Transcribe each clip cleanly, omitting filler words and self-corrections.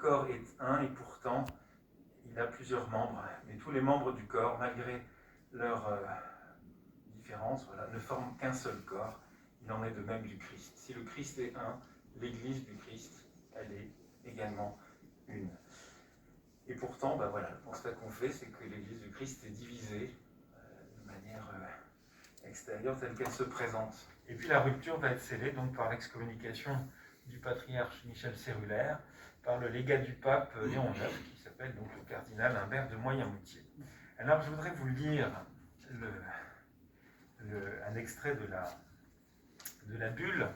corps est un et pourtant il a plusieurs membres. Mais tous les membres du corps, malgré leur différence, voilà, ne forment qu'un seul corps. Il en est de même du Christ. Si le Christ est un, l'Église du Christ, elle est également une. Et pourtant, voilà, le constat qu'on fait, c'est que l'Église du Christ est divisée de manière extérieure telle qu'elle se présente. Et puis la rupture va être scellée donc par l'excommunication du patriarche Michel Cérulaire, par le légat du pape Léon IX, qui s'appelle donc le cardinal Humbert de Moyenmoutier. Alors je voudrais vous lire un extrait de la bulle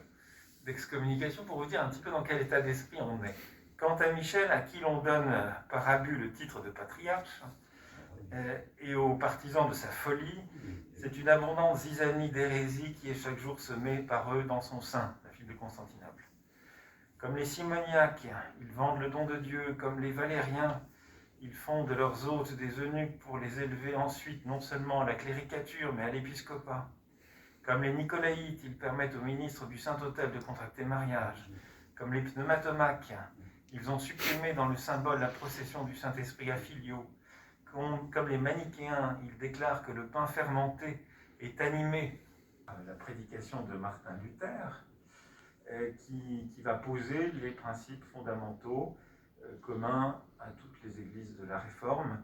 d'excommunication pour vous dire un petit peu dans quel état d'esprit on est. Quant à Michel, à qui l'on donne par abus le titre de patriarche, et aux partisans de sa folie, c'est une abondante zizanie d'hérésie qui est chaque jour semée par eux dans son sein, la fille de Constantinople. Comme les simoniaques, ils vendent le don de Dieu, comme les valériens, ils font de leurs hôtes des eunuques pour les élever ensuite non seulement à la cléricature, mais à l'épiscopat. Comme les nicolaïtes, ils permettent aux ministres du Saint-Autel de contracter mariage. Comme les pneumatomaques, ils ont supprimé dans le symbole la procession du Saint-Esprit à filiaux. Comme les manichéens, ils déclarent que le pain fermenté est animé. La prédication de Martin Luther, qui va poser les principes fondamentaux communs à toutes les églises de la Réforme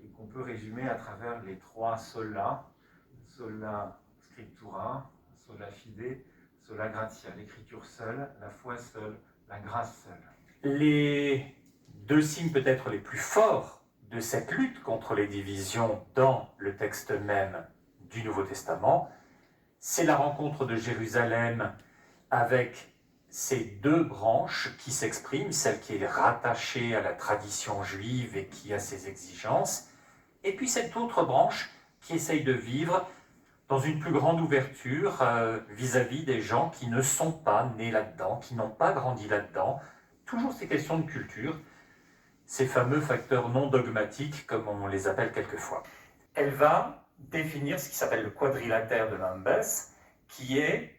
et qu'on peut résumer à travers les trois sola, sola scriptura, sola fide, sola gratia, l'écriture seule, la foi seule, la grâce seule. Les deux signes peut-être les plus forts de cette lutte contre les divisions dans le texte même du Nouveau Testament, c'est la rencontre de Jérusalem avec ces deux branches qui s'expriment, celle qui est rattachée à la tradition juive et qui a ses exigences, et puis cette autre branche qui essaye de vivre dans une plus grande ouverture vis-à-vis des gens qui ne sont pas nés là-dedans, qui n'ont pas grandi là-dedans. Toujours ces questions de culture, ces fameux facteurs non dogmatiques, comme on les appelle quelquefois. Elle va définir ce qui s'appelle le quadrilatère de Lambès, qui est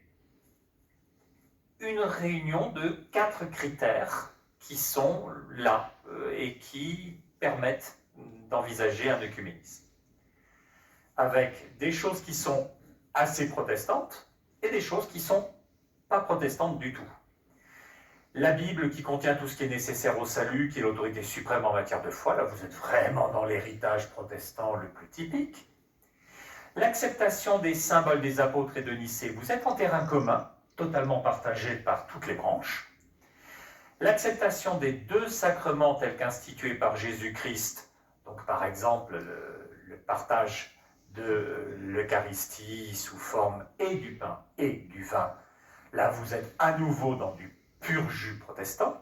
une réunion de 4 critères qui sont là et qui permettent d'envisager un œcuménisme. Avec des choses qui sont assez protestantes et des choses qui ne sont pas protestantes du tout. La Bible qui contient tout ce qui est nécessaire au salut, qui est l'autorité suprême en matière de foi, là vous êtes vraiment dans l'héritage protestant le plus typique. L'acceptation des symboles des apôtres et de Nicée, vous êtes en terrain commun, totalement partagé par toutes les branches. L'acceptation des 2 sacrements tels qu'institués par Jésus-Christ, donc par exemple le partage de l'Eucharistie sous forme et du pain et du vin, là vous êtes à nouveau dans du pur jus protestant.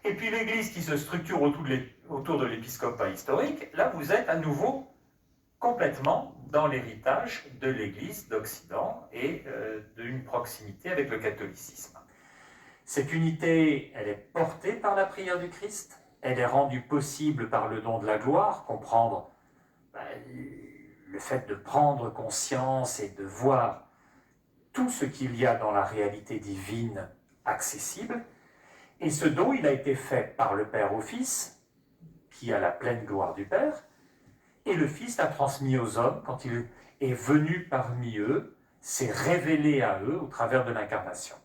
Et puis l'Église qui se structure autour de l'épiscopat historique, là vous êtes à nouveau complètement dans l'héritage de l'Église d'Occident et d'une proximité avec le catholicisme. Cette unité, elle est portée par la prière du Christ, elle est rendue possible par le don de la gloire, comprendre le fait de prendre conscience et de voir tout ce qu'il y a dans la réalité divine accessible, et ce don, il a été fait par le Père au Fils, qui a la pleine gloire du Père, et le Fils l'a transmis aux hommes quand il est venu parmi eux, s'est révélé à eux au travers de l'incarnation.